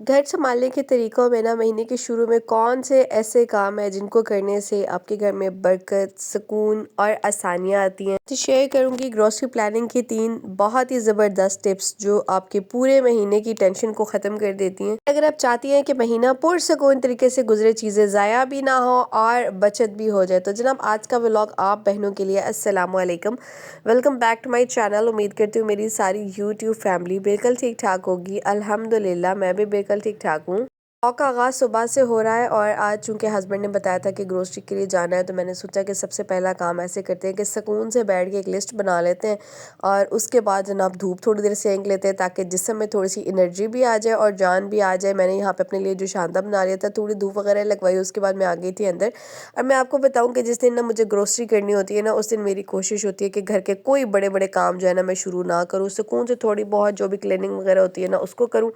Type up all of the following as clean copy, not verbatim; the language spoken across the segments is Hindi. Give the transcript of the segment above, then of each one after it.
घर सँभालने के तरीकों में ना महीने के शुरू में कौन से ऐसे काम हैं जिनको करने से आपके घर में बरकत, सुकून और आसानियाँ आती हैं। तो शेयर करूँगी ग्रॉसरी प्लानिंग की 3 बहुत ही ज़बरदस्त टिप्स जो आपके पूरे महीने की टेंशन को ख़त्म कर देती हैं। अगर आप चाहती हैं कि महीना पुरसुकून तरीके से गुज़रे, चीज़ें ज़ाया भी ना हो और बचत भी हो जाए, तो जनाब आज का व्लॉग आप बहनों के लिए अस्सलामु अलैकुम। Welcome back to my channel. उम्मीद करती हूँ मेरी सारी यूट्यूब फैमिली बिल्कुल ठीक ठाक होगी। अल्हम्दुलिल्लाह मैं भी बिल्कुल ठीक ठाक हूँ। ब्लॉग का आगाज़ सुबह से हो रहा है और आज चूँकि हस्बैंड ने बताया था कि ग्रोसरी के लिए जाना है, तो मैंने सोचा कि सबसे पहला काम ऐसे करते हैं कि सुकून से बैठ के एक लिस्ट बना लेते हैं और उसके बाद जनाब धूप थोड़ी देर सेंक लेते हैं ताकि जिस्म में थोड़ी सी एनर्जी भी आ जाए और जान भी आ जाए। मैंने यहाँ पे अपने लिए जो शांता बना लिया था, थोड़ी धूप वगैरह लगवाई, उसके बाद मैं आ गई थी अंदर। और मैं आपको बताऊँ कि जिस दिन ना मुझे ग्रोसरी करनी होती है ना, उस दिन मेरी कोशिश होती है कि घर के कोई बड़े बड़े काम जो है ना मैं शुरू ना करूँ, सुकून से थोड़ी बहुत जो भी क्लीनिंग वगैरह होती है ना उसको करूँ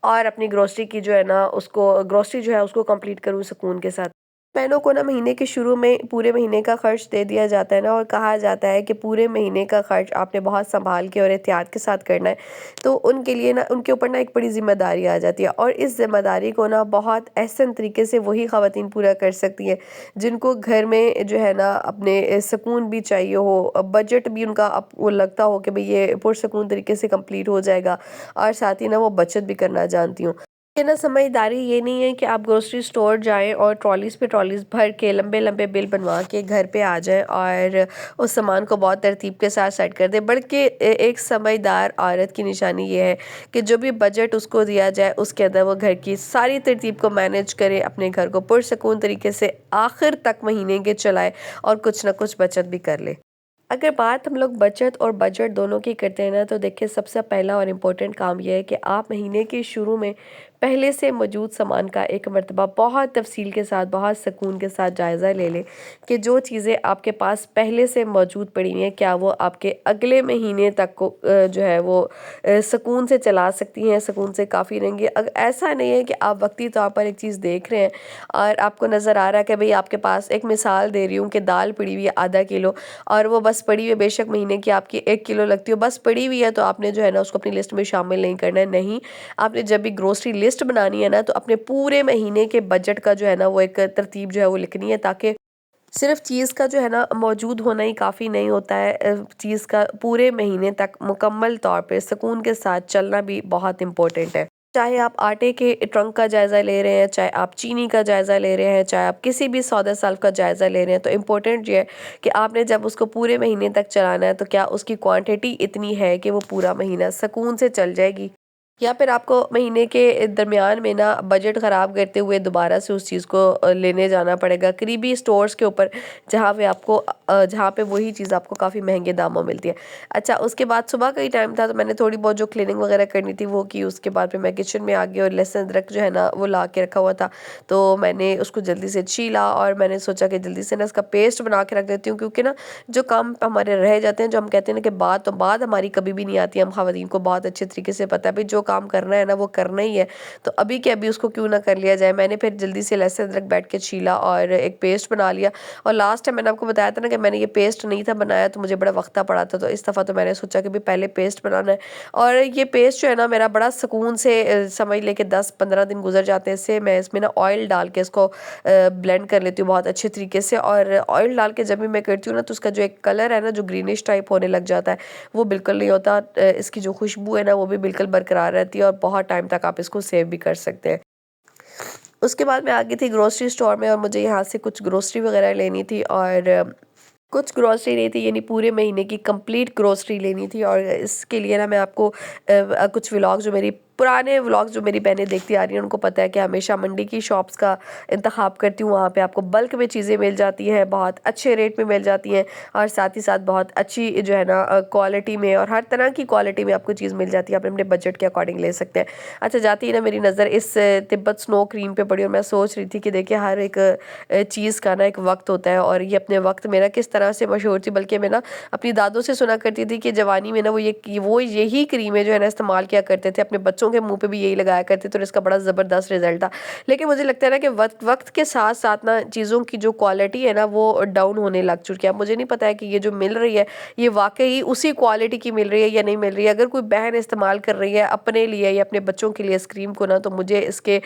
और अपनी ग्रोसरी की जो है ना उसको ग्रोसरी जो है उसको कंप्लीट करूँ सुकून के साथ। बहनों को ना महीने के शुरू में पूरे महीने का खर्च दे दिया जाता है ना, और कहा जाता है कि पूरे महीने का खर्च आपने बहुत संभाल के और एहतियात के साथ करना है। तो उनके लिए ना उनके ऊपर ना एक बड़ी ज़िम्मेदारी आ जाती है और इस ज़िम्मेदारी को ना बहुत एहसन तरीके से वही ख़वातीन पूरा कर सकती हैं जिनको घर में जो है ना अपने सुकून भी चाहिए हो, बजट भी उनका वो लगता हो कि भाई ये पुरसुकून तरीके से कंप्लीट हो जाएगा और साथ ही ना वो बचत भी करना जानती हूँ। ये ना समझदारी ये नहीं है कि आप ग्रोसरी स्टोर जाएं और ट्रॉलीज़ पे ट्रॉलीज़ भर के लंबे लंबे बिल बनवा के घर पे आ जाएं और उस सामान को बहुत तरतीब के साथ सेट कर दें, बल्कि एक समझदार औरत की निशानी ये है कि जो भी बजट उसको दिया जाए उसके अंदर वो घर की सारी तरतीब को मैनेज करे, अपने घर को पुरसुकून तरीके से आखिर तक महीने के चलाए और कुछ ना कुछ बचत भी कर ले। अगर बात हम लोग बचत और बजट दोनों की करते हैं ना, तो देखिए सबसे पहला और इम्पोर्टेंट काम यह है कि आप महीने के शुरू में पहले से मौजूद सामान का एक मर्तबा बहुत तफसील के साथ, बहुत सुकून के साथ जायज़ा ले लें कि जो चीज़ें आपके पास पहले से मौजूद पड़ी हुई हैं क्या वो आपके अगले महीने तक को जो है वो सुकून से चला सकती हैं, सुकून से काफ़ी रहेंगी। ऐसा नहीं है कि आप वक्ती तौर पर एक चीज़ देख रहे हैं और आपको नज़र आ रहा है कि भाई आपके पास, एक मिसाल दे रही हूँ कि दाल पड़ी हुई है आधा किलो और वो बस पड़ी हुई है, बेशक महीने की आपकी 1 किलो लगती हो, बस पड़ी हुई है, तो आपने जो है ना उसको अपनी लिस्ट में शामिल नहीं करना है। नहीं, आपने जब भी ग्रोसरी लिस्ट बनानी है ना, तो अपने पूरे महीने के बजट का जो है ना वो एक तरतीब जो है वो लिखनी है, ताकि सिर्फ चीज़ का जो है ना मौजूद होना ही काफ़ी नहीं होता है, चीज़ का पूरे महीने तक मुकम्मल तौर पे सुकून के साथ चलना भी बहुत इम्पोर्टेंट है। चाहे आप आटे के ट्रंक का जायज़ा ले रहे हैं, चाहे आप चीनी का जायज़ा ले रहे हैं, चाहे आप किसी भी सौदा साल का जायज़ा ले रहे हैं, तो इम्पोर्टेंट ये है कि आपने जब उसको पूरे महीने तक चलाना है तो क्या उसकी क्वांटिटी इतनी है कि वो पूरा महीना सुकून से चल जाएगी, या फिर आपको महीने के दरमियान में ना बजट ख़राब करते हुए दोबारा से उस चीज़ को लेने जाना पड़ेगा करीबी स्टोर्स के ऊपर, जहाँ पे आपको जहाँ पे वही चीज़ आपको काफ़ी महंगे दामों में मिलती है। अच्छा, उसके बाद सुबह का ही टाइम था, तो मैंने थोड़ी बहुत जो क्लीनिंग वगैरह करनी थी वो की। उसके बाद फिर मैं किचन में आ गई और लहसुन अदरक जो है ना वो ला के रखा हुआ था, तो मैंने उसको जल्दी से छीला और मैंने सोचा कि जल्दी से ना इसका पेस्ट बना के रख देती हूँ, क्योंकि ना जो काम हमारे रह जाते हैं, जो हम कहते हैं ना कि बात तो बात हमारी कभी भी नहीं आती, हम ख़वातीन को बहुत अच्छे तरीके से पता है भाई जो काम करना है ना वो करना ही है, तो अभी के अभी उसको क्यों ना कर लिया जाए। मैंने फिर जल्दी से लहसुन अदरक बैठ के छीला और एक पेस्ट बना लिया। और लास्ट टाइम मैंने आपको बताया था ना कि मैंने ये पेस्ट नहीं था बनाया, तो मुझे बड़ा वक्त पड़ा था, तो इस दफ़ा तो मैंने सोचा कि भाई पहले पेस्ट बनाना है। और ये पेस्ट जो है ना मेरा बड़ा सुकून से समझ ले कि 10-15 दिन गुजर जाते हैं इससे। मैं इसमें ना ऑयल डाल के इसको ब्लेंड कर लेती हूँ बहुत अच्छे तरीके से, और ऑयल डाल के जब भी मैं करती हूँ ना, तो उसका जो एक कलर है ना जो ग्रीनिश टाइप होने लग जाता है, वो बिल्कुल नहीं होता। इसकी जो खुशबू है ना वो भी बिल्कुल बरकरार रहती है और बहुत टाइम तक आप इसको सेव भी कर सकते हैं। उसके बाद मैं आ गई थी ग्रोसरी स्टोर में और मुझे यहाँ से कुछ ग्रोसरी वगैरह लेनी थी और कुछ ग्रोसरी नहीं थी, यानी पूरे महीने की कंप्लीट ग्रोसरी लेनी थी। और इसके लिए ना मैं आपको कुछ व्लॉग जो मेरी पुराने व्लॉग्स जो मेरी बहनें देखती आ रही हैं उनको पता है कि हमेशा मंडी की शॉप्स का इंतखाब करती हूँ। वहाँ पे आपको बल्क में चीज़ें मिल जाती हैं, बहुत अच्छे रेट में मिल जाती हैं और साथ ही साथ बहुत अच्छी जो है ना क्वालिटी में, और हर तरह की क्वालिटी में आपको चीज़ मिल जाती है। आप अपने बजट के अकॉर्डिंग ले सकते हैं। अच्छा, जाती ही ना मेरी नज़र इस तिब्बत स्नो क्रीम पे पड़ी और मैं सोच रही थी कि देखिए हर एक चीज़ का ना एक वक्त होता है, और ये अपने वक्त में ना किस तरह से मशहूर थी। बल्कि मैं ना अपनी दादों से सुना करती थी कि जवानी में ना वो यही क्रीमें जो है ना इस्तेमाल किया करते थे अपने बच्चों बच्चों के मुँह पे भी यही लगाया करते थे और इसका बड़ा ज़बरदस्त रिज़ल्ट था। लेकिन मुझे लगता है ना कि वक़्त वक़्त के साथ-साथ ना चीज़ों की जो क्वालिटी है ना वो डाउन होने लग चुकी है। अब मुझे नहीं पता है कि ये जो मिल रही है, ये वाक़ई उसी क्वालिटी की मिल रही है या नहीं मिल रही है। अगर कोई बहन इस्तेमाल कर रही है अपने लिए या अपने बच्चों के लिए इस क्रीम को ना, तो मुझे इसके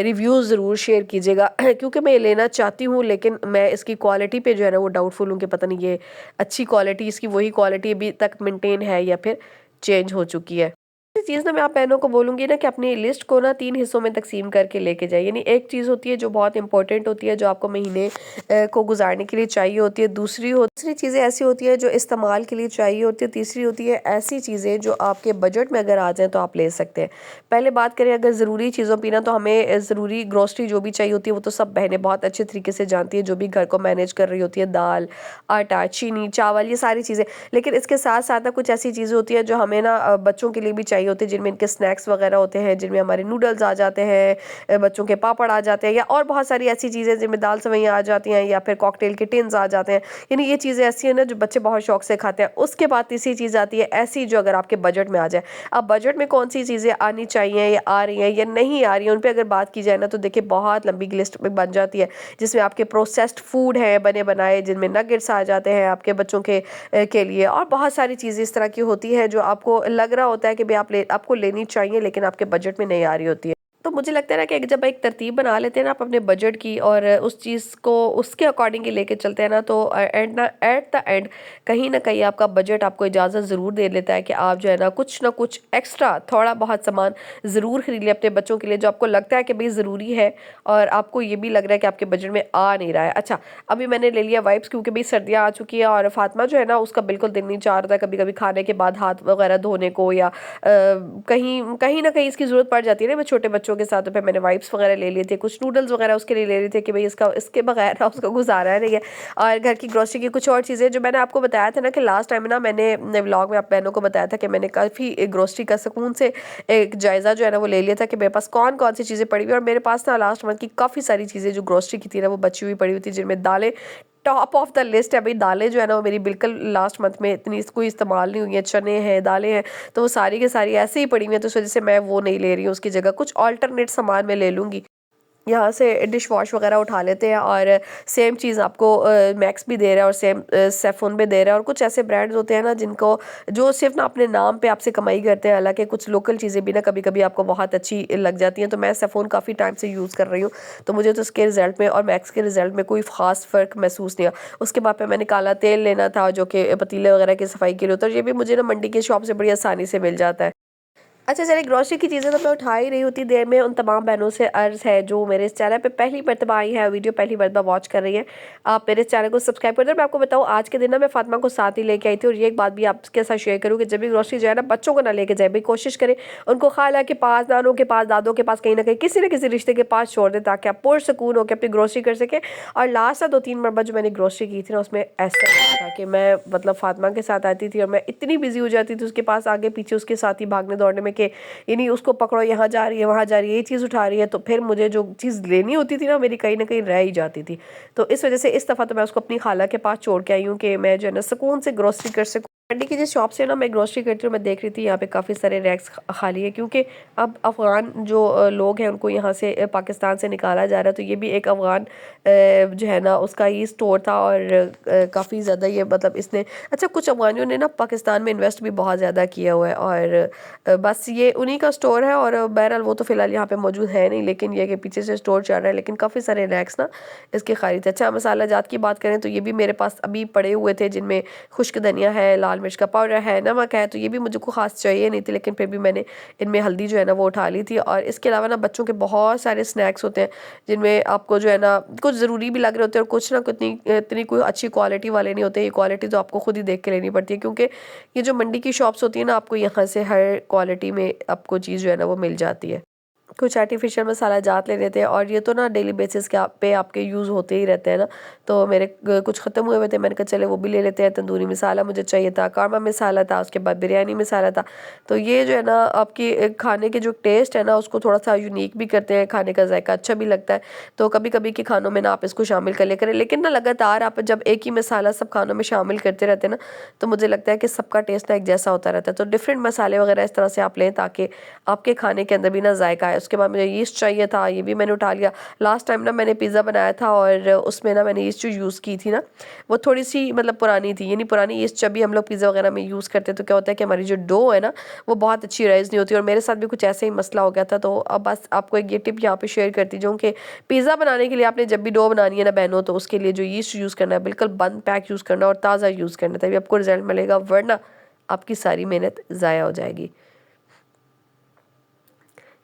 रिव्यूज़ ज़रूर शेयर कीजिएगा क्योंकि मैं ये लेना चाहती हूँ, लेकिन मैं इसकी क्वालिटी पे जो है ना वो डाउटफुल हूँ कि पता नहीं ये अच्छी क्वालिटी, इसकी वही क्वालिटी अभी तक मेंटेन है या फिर चेंज हो चुकी है। ये चीज़ ना मैं आप बहनों को बोलूँगी ना कि अपनी लिस्ट को ना 3 हिस्सों में तक़सीम करके लेके जाइए। यानी एक चीज़ होती है जो बहुत इम्पोर्टेंट होती है, जो आपको महीने को गुज़ारने के लिए चाहिए होती है। दूसरी चीज़ें ऐसी होती हैं जो इस्तेमाल के लिए चाहिए होती है। तीसरी होती है ऐसी चीज़ें जो आपके बजट में अगर आ जाएँ तो आप ले सकते हैं। पहले बात करें अगर ज़रूरी चीज़ों की ना, तो हमें ज़रूरी ग्रोसरी जो भी चाहिए होती है वो तो सब बहनें बहुत अच्छे तरीके से जानती हैं, जो भी घर को मैनेज कर रही होती है, दाल, आटा, चीनी, चावल, ये सारी चीज़ें। लेकिन इसके साथ-साथ ना कुछ ऐसी चीज़ें होती हैं जो हमें ना बच्चों के लिए भी चाहिए होती है, जिनमें इनके स्नैक्स वगैरह होते हैं, जिनमें हमारे नूडल्स आ जाते हैं, बच्चों के पापड़ आ जाते हैं, या और बहुत सारी ऐसी चीज़ें जिनमें दाल सेवइयाँ आ जाती हैं, या फिर कॉकटेल के टिन्स आ जाते हैं। यानी ये चीज़ें ऐसी हैं ना जो बच्चे बहुत शौक से खाते हैं। उसके बाद तीसरी चीज़ आती है ऐसी जो अगर आपके बजट में आ जाए। अब बजट में कौन-सी चीज़ें आनी चाहिए या आ रही हैं या नहीं आ रही हैं, उन पे अगर बात की जाए ना, तो देखिए बहुत लंबी लिस्ट बन जाती है, जिसमें आपके प्रोसेस्ड फूड हैं बने-बनाए, जिनमें नगेट्स आ जाते हैं आपके बच्चों के लिए, और बहुत सारी चीज़ें इस तरह की होती हैं जो आपको लग रहा होता है कि भई आपको लेनी चाहिए, लेकिन आपके बजट में नहीं आ रही होती है। तो मुझे लगता है ना कि जब एक तरतीब बना लेते हैं ना आप अपने बजट की, और उस चीज़ को उसके अकॉर्डिंग ही लेके चलते हैं ना, तो एट द एंड कहीं न कहीं आपका बजट आपको इजाज़त ज़रूर दे लेता है कि आप जो है ना कुछ एक्स्ट्रा थोड़ा बहुत सामान ज़रूर खरीद लें अपने बच्चों के लिए, जो आपको लगता है कि भई ज़रूरी है, और आपको ये भी लग रहा है कि आपके बजट में आ नहीं रहा है। अच्छा, अभी मैंने ले लिया वाइप्स, क्योंकि भई सर्दियाँ आ चुकी हैं और फ़ातिमा जो है ना उसका बिल्कुल दिल नहीं चाह रहा था कभी-कभी खाने के बाद हाथ वगैरह धोने को, या कहीं कहीं न कहीं इसकी ज़रूरत पड़ जाती है ना मैं छोटे बच्चों के साथ, तो फिर मैंने वाइप्स वगैरह ले लिए थे, कुछ नूडल्स वगैरह उसके लिए ले लिए थे कि भई इसके बगैर ना उसका गुज़ारा नहीं है। और घर की ग्रोसरी की कुछ और चीज़ें जो मैंने आपको बताया था ना कि लास्ट टाइम ना मैंने व्लॉग में आप बहनों को बताया था कि मैंने काफ़ी ग्रोसरी का सुकून से एक जायज़ा जो है ना वो ले लिया था कि मेरे पास कौन-कौन सी चीज़ें पड़ी हुई है, और मेरे पास ना लास्ट मंथ की काफ़ी सारी चीज़ें जो ग्रोसरी की थी ना वो बची हुई पड़ी हुई थी, जिनमें दालें टॉप ऑफ द लिस्ट है। भई दालें जो है ना वो मेरी बिल्कुल लास्ट मंथ में इतनी कोई इस्तेमाल नहीं हुई है, चने हैं, दालें हैं, तो वो सारी की सारी ऐसे ही पड़ी हुई हैं, तो इस वज़ह से मैं वो नहीं ले रही हूँ, उसकी जगह कुछ अल्टरनेट सामान मैं ले लूँगी। यहाँ से डिश वॉश वगैरह उठा लेते हैं, और सेम चीज़ आपको मैक्स भी दे रहा है, और सेम सेफ़ोन भी दे रहा है, और कुछ ऐसे ब्रांड्स होते हैं ना जिनको जो सिर्फ ना अपने नाम पे आपसे कमाई करते हैं, हालांकि कुछ लोकल चीज़ें भी ना कभी-कभी आपको बहुत अच्छी लग जाती हैं। तो मैं सेफ़ोन काफ़ी टाइम से यूज़ कर रही हूँ, तो मुझे तो उसके रिज़ल्ट में और मैक्स के रिज़ल्ट में कोई ख़ास फ़र्क महसूस नहीं हुआ। उसके बाद मैंने काला तेल लेना था जो कि पतीले वगैरह की सफाई के लिए होता है, ये भी मुझे ना मंडी के शॉप से बड़ी आसानी से मिल जाता है। अच्छा चलिए, ग्रोसरी की चीज़ें तो मैं उठा ही रही होती देर में, उन तमाम बहनों से अर्ज़ है जो मेरे इस चैनल पे पहली मर्तबा आई है, वीडियो पहली मर्तबा वॉच कर रही हैं, आप मेरे इस चैनल को सब्सक्राइब कर दो। मैं आपको बताऊँ, आज के दिन ना मैं फ़ातिमा को साथ ही लेके आई थी, और ये एक बात भी आपके साथ शेयर करूँ कि जब भी ग्रोसरी जाए ना बच्चों को ना लेके जाए, भाई कोशिश करें उनको खाला के पास, नानों के पास, दादों के पास, कहीं ना कहीं किसी न किसी रिश्ते के पास छोड़ दें, ताकि आप पुरसकून होकर अपनी ग्रोसरी कर सकें। और लास्ट 2-3 मरतबा जो मैंने ग्रोसरी की थी ना, उसमें ऐसा हुआ था कि मैं मतलब फ़ातिमा के साथ आती थी और मैं इतनी बिजी हो जाती थी उसके पास आगे पीछे उसके साथ ही भागने दौड़ने में, कि यानी उसको पकड़ो, यहाँ जा रही है, वहाँ जा रही है, ये चीज़ उठा रही है, तो फिर मुझे जो चीज़ लेनी होती थी ना मेरी कहीं न कहीं रह ही जाती थी। तो इस वज़ह से इस दफ़ा तो मैं उसको अपनी खाला के पास छोड़ के आई हूँ कि मैं जो है ना सुकून से ग्रोसरी कर सकूँ। मंडी की जिस शॉप से ना मैं ग्रोसरी करती हूँ, मैं देख रही थी यहाँ पे काफ़ी सारे रैक्स खाली है, क्योंकि अब अफ़गान जो लोग हैं उनको यहाँ से पाकिस्तान से निकाला जा रहा है, तो ये भी एक अफ़गान जो है ना उसका ही स्टोर था, और काफ़ी ज़्यादा ये मतलब इसने अच्छा कुछ अफ़गानियों ने ना पाकिस्तान में इन्वेस्ट भी बहुत ज़्यादा किया हुआ है, और बस ये उन्हीं का स्टोर है, और बहरहाल वो तो फ़िलहाल यहाँ पे मौजूद है नहीं, लेकिन ये कि पीछे से स्टोर चल रहा है, लेकिन काफ़ी सारे रैक्स ना इसके खाली थे। अच्छा, मसाला जात की बात करें तो ये भी मेरे पास अभी पड़े हुए थे, जिनमें खुश्क धनिया है, लाल मिर्च का पाउडर है, नमक है, तो ये भी मुझे को ख़ास चाहिए नहीं थी, लेकिन फिर भी मैंने इनमें हल्दी जो है ना वो उठा ली थी। और इसके अलावा ना बच्चों के बहुत सारे स्नैक्स होते हैं, जिनमें आपको जो है ना कुछ ज़रूरी भी लग रहे होते हैं, और कुछ ना इतनी इतनी कोई अच्छी क्वालिटी वाले नहीं होते। ये क्वालिटी तो आपको खुद ही देख के लेनी पड़ती है, क्योंकि ये जो मंडी की शॉप्स होती है ना, आपको यहाँ से हर क्वालिटी में आपको चीज़ जो है ना वो मिल जाती है। कुछ आर्टिफिशियल मसाला जात ले लेते हैं, और ये तो ना डेली बेसिस के पे आपके यूज़ होते ही रहते हैं ना। तो मेरे कुछ ख़त्म हुए हुए थे, मैंने कहा चले वो भी ले लेते हैं। तंदूरी मसाला मुझे चाहिए था, कारमा मसाला था, उसके बाद बिरयानी मसाला था। तो ये जो है ना आपकी खाने के जो टेस्ट है ना उसको थोड़ा सा यूनिक भी करते हैं, खाने का जायका अच्छा भी लगता है। तो कभी कभी के खानों में ना आप इसको शामिल कर लिया करें, लेकिन ना लगातार आप जब एक ही मसाला सब खानों में शामिल करते रहते हैं ना, तो मुझे लगता है कि सबका टेस्ट ना एक जैसा होता रहता है। तो डिफरेंट मसाले वगैरह इस तरह से आप लें ताकि आपके खाने के अंदर भी ना जायका है। उसके बाद मुझे यीस्ट चाहिए था, ये भी मैंने उठा लिया। लास्ट टाइम ना मैंने पिज़्ज़ा बनाया था और उसमें ना मैंने यीस्ट जो यूज़ की थी ना वो थोड़ी सी मतलब पुरानी थी, यानी पुरानी यीस्ट जब भी हम लोग पिज़्ज़ा वगैरह में यूज़ करते हैं तो क्या होता है कि हमारी जो डो है ना वो बहुत अच्छी राइज़ नहीं होती, और मेरे साथ भी कुछ ऐसे ही मसला हो गया था। तो अब बस आपको एक ये टिप यहाँ पे शेयर करती जाऊँ कि पिज़्ज़ा बनाने के लिए आपने जब भी डो बनानी है ना बहनों, तो उसके लिए जो यीस्ट यूज़ करना है बिल्कुल बंद पैक यूज़ करना और ताज़ा यूज़ करना, तभी आपको रिजल्ट मिलेगा, वरना आपकी सारी मेहनत ज़ाया हो जाएगी।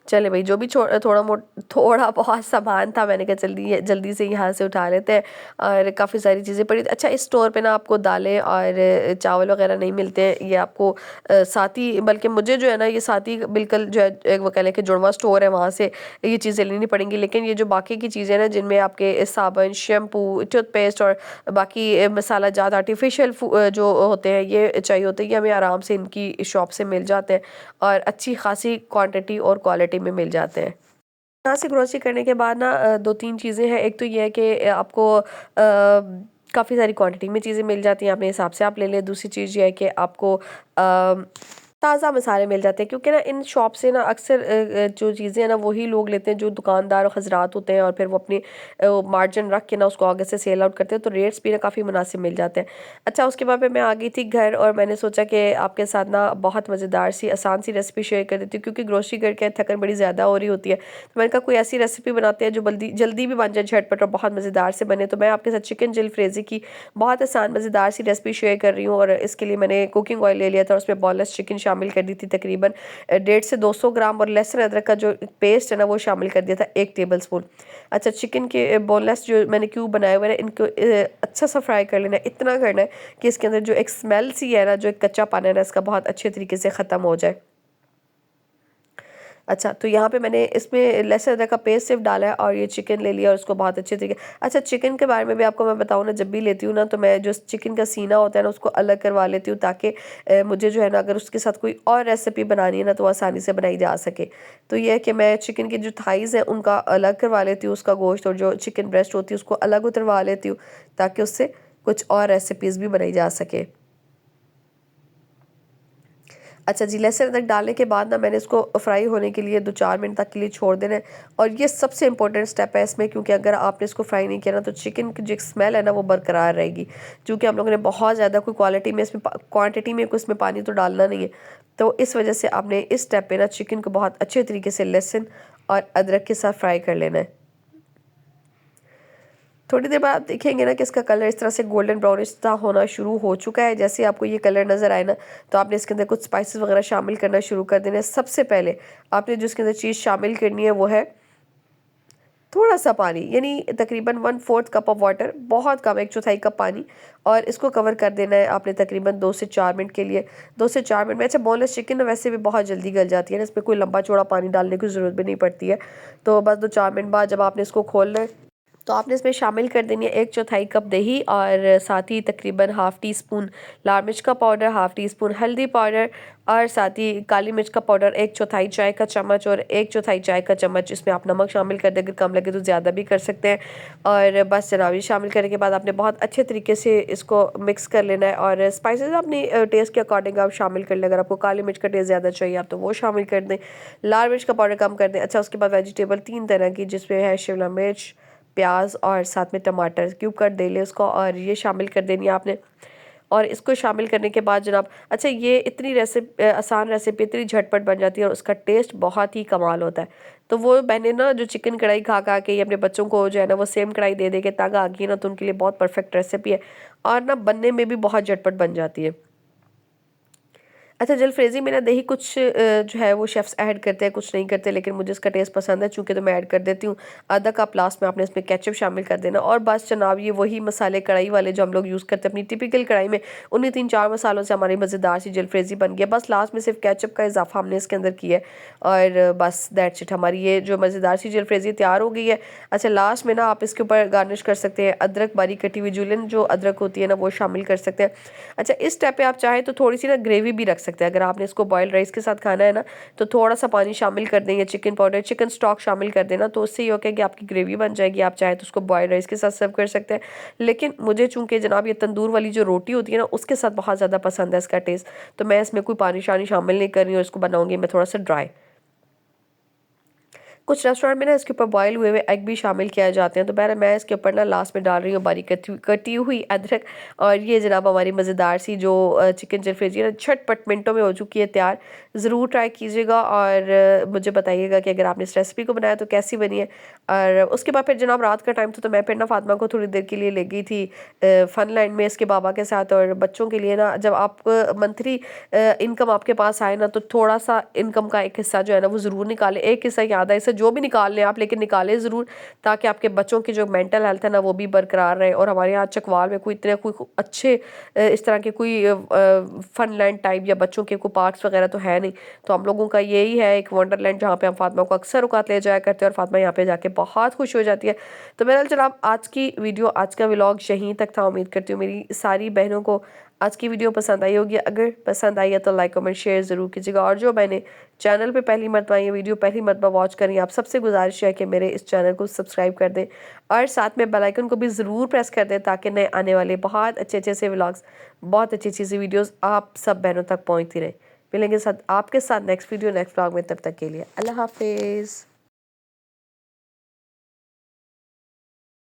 चले भाई, जो भी थोड़ा बहुत सामान था मैंने कहा जल्दी जल्दी से यहाँ से उठा लेते हैं, और काफ़ी सारी चीज़ें पड़ी। अच्छा, इस स्टोर पे ना आपको दालें और चावल वगैरह नहीं मिलते हैं, ये आपको साथ ही, बल्कि मुझे जो है ना ये साथ ही बिल्कुल जो है एक वो कह लें कि जुड़वा स्टोर है, वहाँ से ये चीज़ें लेनी पड़ेंगी। लेकिन ये जो बाकी की चीज़ें ना जिनमें आपके साबुन, शैम्पू, टूथपेस्ट और बाकी मसाला जात आर्टिफिशियल जो होते हैं ये चाहिए होते हैं, ये हमें आराम से इनकी शॉप से मिल जाते हैं और अच्छी खासी क्वांटिटी और क्वालिटी में मिल जाते हैं। यहाँ से ग्रोसरी करने के बाद ना 2-3 चीज़ें हैं। एक तो ये है कि आपको काफ़ी सारी क्वांटिटी में चीज़ें मिल जाती हैं, अपने हिसाब से आप ले लें। दूसरी चीज़ ये है कि आपको ताज़ा मसाले मिल जाते हैं, क्योंकि ना इन शॉप से ना अक्सर जो चीज़ें हैं ना वही लोग लेते हैं जो दुकानदार और हज़रात होते हैं, और फिर वो अपनी मार्जिन रख के ना उसको आगे से सेल आउट करते हैं, तो रेट्स भी ना काफ़ी मुनासिब मिल जाते हैं। अच्छा, उसके बाद फिर मैं आ गई थी घर, और मैंने सोचा कि आपके साथ ना बहुत मज़ेदार सी आसान सी रेसिपी शेयर कर देती हूँ, क्योंकि ग्रोसरी करके थकन बड़ी ज़्यादा हो रही होती है। तो मैंने कहा कोई ऐसी रेसिपी बनाते हैं जो जल्दी जल्दी भी बन जाए, झटपट और बहुत मज़ेदार से बने। तो मैं आपके साथ चिकन जलफ्रेज़ी की बहुत आसान मज़ेदार सी रेसिपी शेयर कर रही हूँ, और इसके लिए मैंने कुकिंग ऑयल ले लिया था और उसमें बोनलेस चिकन शामिल कर दी थी, तकरीबन 150 से 200 ग्राम, और लहसुन अदरक का जो पेस्ट है ना वो शामिल कर दिया था 1 टेबल स्पून। अच्छा, चिकन के बोनलेस जो मैंने क्यूब बनाए हुए हैं इनको अच्छा सा फ्राई कर लेना है, इतना करना है कि इसके अंदर जो एक स्मेल सी है ना, जो एक कच्चा पाना है ना, इसका बहुत अच्छे तरीके से ख़त्म हो जाए। अच्छा, तो यहाँ पे मैंने इसमें लहसुन अदरक का पेस्ट सिर्फ डाला है, और ये चिकन ले लिया और उसको बहुत अच्छे तरीके। अच्छा, चिकन के बारे में भी आपको मैं बताऊँ ना, जब भी लेती हूँ ना तो मैं जो चिकन का सीना होता है ना उसको अलग करवा लेती हूँ, ताकि मुझे जो है ना अगर उसके साथ कोई और रेसिपी बनानी है ना तो वो आसानी से बनाई जा सके। तो ये है कि मैं चिकन की जो थाइज़ हैं उनका अलग करवा लेती हूँ उसका गोश्त, और जो चिकन ब्रेस्ट होती है उसको अलग उतरवा लेती हूँ, ताकि उससे कुछ और रेसिपीज़ भी बनाई जा सके। अच्छा जी, लहसुन अदरक डालने के बाद ना मैंने इसको फ्राई होने के लिए 2-4 मिनट तक के लिए छोड़ देना है, और ये सबसे इंपॉर्टेंट स्टेप है इसमें, क्योंकि अगर आपने इसको फ्राई नहीं किया ना तो चिकन की जो एक स्मेल है ना वो बरकरार रहेगी। क्योंकि हम लोगों ने बहुत ज़्यादा कोई क्वालिटी में इसमें क्वांटिटी में कोई इसमें पानी तो डालना नहीं है, तो इस वजह से आपने इस स्टेप पे ना चिकन को बहुत अच्छे तरीके से लहसुन और अदरक के साथ फ्राई कर लेना है। थोड़ी देर बाद आप देखेंगे ना कि इसका कलर इस तरह से गोल्डन ब्राउनिश सा होना शुरू हो चुका है। जैसे आपको ये कलर नज़र आए ना, तो आपने इसके अंदर कुछ स्पाइसेस वगैरह शामिल करना शुरू कर देना है। सबसे पहले आपने जो इसके अंदर चीज़ शामिल करनी है वो है थोड़ा सा पानी, यानी तकरीबन 1/4 कप ऑफ वाटर, बहुत कम, 1/4 कप पानी, और इसको कवर कर देना है आपने तकरीबन 2 से 4 मिनट के लिए। 2 से 4 मिनट में, अच्छा बोनलेस चिकन ना वैसे भी बहुत जल्दी गल जाती है ना, इसमें कोई लंबा चौड़ा पानी डालने की ज़रूरत भी नहीं पड़ती है। तो बस 2-4 मिनट बाद जब आपने इसको खोलना है तो आपने इसमें शामिल कर देनी है 1/4 कप दही, और साथ ही तकरीबन हाफ़ टी स्पून लाल मिर्च का पाउडर, हाफ़ टी स्पून हल्दी पाउडर, और साथ ही काली मिर्च का पाउडर 1/4 चाय का चम्मच, और 1/4 चाय का चम्मच इसमें आप नमक शामिल कर दें, अगर कम लगे तो ज़्यादा भी कर सकते हैं। और बस जनाब, ये शामिल करने के बाद आपने बहुत अच्छे तरीके से इसको मिक्स कर लेना है, और स्पाइसेस अपनी टेस्ट के अकॉर्डिंग आप शामिल कर लें। अगर आपको काली मिर्च का टेस्ट ज़्यादा चाहिए आप तो वो शामिल कर दें, लाल मिर्च का पाउडर कम कर दें। अच्छा, उसके बाद वेजिटेबल 3 तरह की, जिसमें है शिमला मिर्च, प्याज और साथ में टमाटर क्यूब कर दे लें उसको, और ये शामिल कर देनी है आपने। और इसको शामिल करने के बाद जनाब, अच्छा, ये इतनी आसान रेसिपी इतनी झटपट बन जाती है और उसका टेस्ट बहुत ही कमाल होता है। तो वो मैंने ना जो चिकन कढ़ाई खा खा के ये अपने बच्चों को जो है ना वो सेम कढ़ाई दे दे के तंग आ गई है ना, तो उनके लिए बहुत परफेक्ट रेसिपी है, और ना बनने में भी बहुत झटपट बन जाती है। अच्छा, जलफ्रेज़ी में ना दही कुछ जो है वो शेफ़्स ऐड करते हैं, कुछ नहीं करते, लेकिन मुझे इसका टेस्ट पसंद है, चूँकि तो मैं ऐड कर देती हूँ। आधा कप लास्ट में आपने इसमें केचअप शामिल कर देना और बस जनाब ये वही मसाले कढ़ाई वाले जो हम लोग यूज़ करते हैं अपनी टिपिकल कढ़ाई में, उन्हीं 3-4 मसालों से हमारी मज़ेदार सी जलफ्रेज़ी बन गई है। बस लास्ट में सिर्फ़ केचअप का इज़ाफ़ा हमने इसके अंदर किया है और बस दैट्स इट, हमारी ये जो मज़ेदार सी जलफ्रेज़ी तैयार हो गई है। अच्छा, लास्ट में ना आप इसके ऊपर गार्निश कर सकते हैं, अदरक बारीक कटी हुई जुलियन जो अदरक होती है ना वो शामिल कर सकते हैं। अच्छा, इस स्टेप पे आप चाहें तो थोड़ी-सी ना ग्रेवी भी रख सकते हैं। अगर आपने इसको बॉइल्ड राइस के साथ खाना है ना, तो थोड़ा-सा पानी शामिल कर दें या चिकन पाउडर, चिकन स्टॉक शामिल कर देना, तो उससे ये होगा कि आपकी ग्रेवी बन जाएगी। आप चाहें तो उसको बॉइल्ड राइस के साथ सर्व कर सकते हैं। लेकिन मुझे चूँकि जनाब ये तंदूर वाली जो रोटी होती है ना, उसके साथ बहुत ज़्यादा पसंद है इसका टेस्ट, तो मैं इसमें कोई पानी-शानी शामिल नहीं कर रही हूँ, इसको बनाऊँगी मैं थोड़ा-सा ड्राई। कुछ रेस्टोरेंट में ना इसके ऊपर बॉयल हुए हुए एग भी शामिल किए जाते हैं, तो बहरहाल मैं इसके ऊपर ना लास्ट में डाल रही हूँ बारीक कटी हुई अदरक। और ये जनाब हमारी मज़ेदार सी जो चिकन जलफ्रेज़ी है ना, झटपट मिनटों में हो चुकी है तैयार। ज़रूर ट्राई कीजिएगा और मुझे बताइएगा कि अगर आपने इस रेसिपी को बनाया तो कैसी बनी है। और उसके बाद फिर जनाब रात का टाइम था, तो मैं फिर ना फातिमा को थोड़ी देर के लिए ले गई थी फनलैंड में इसके बाबा के साथ। और बच्चों के लिए ना जब आप मंथली इनकम आपके पास आए ना, तो थोड़ा सा इनकम का एक हिस्सा जो है ना वो ज़रूर निकालें। एक हिस्सा या आधा हिस्सा जो भी निकाल लें आप, लेकिन निकालें ज़रूर, ताकि आपके बच्चों की जो मेंटल हेल्थ है ना वो भी बरकरार रहे। और हमारे यहाँ चकवाल में कोई इतने कोई अच्छे इस तरह के कोई फनलैंड टाइप या बच्चों के कोई पार्क्स वगैरह तो है नहीं। तो हम लोगों का यही है एक वंडरलैंड, जहाँ पे हम फातिमा को अक्सर औकात ले जाया करते हैं और फातिमा यहाँ पे जाके बहुत खुश हो जाती है। तो बहरहाल जनाब आज की वीडियो, आज का व्लॉग यहीं तक था। उम्मीद करती हूँ मेरी सारी बहनों को आज की वीडियो पसंद आई होगी। अगर पसंद आई है तो लाइक कमेंट शेयर ज़रूर कीजिएगा। और जो मैंने चैनल पे पहली मरतबा ये वीडियो पहली मरतबा वॉच करें, आप सबसे गुजारिश है कि मेरे इस चैनल को सब्सक्राइब कर दें और साथ में बेल आइकन को भी ज़रूर प्रेस कर दें, ताकि नए आने वाले बहुत अच्छे अच्छे से व्लॉग्स, बहुत अच्छी अच्छी सी वीडियोज़ आप सब बहनों तक पहुँचती रहे। मिलेंगे साथ आपके साथ नेक्स्ट वीडियो नेक्स्ट व्लॉग में, तब तक के लिए अल्लाह हाफिज़।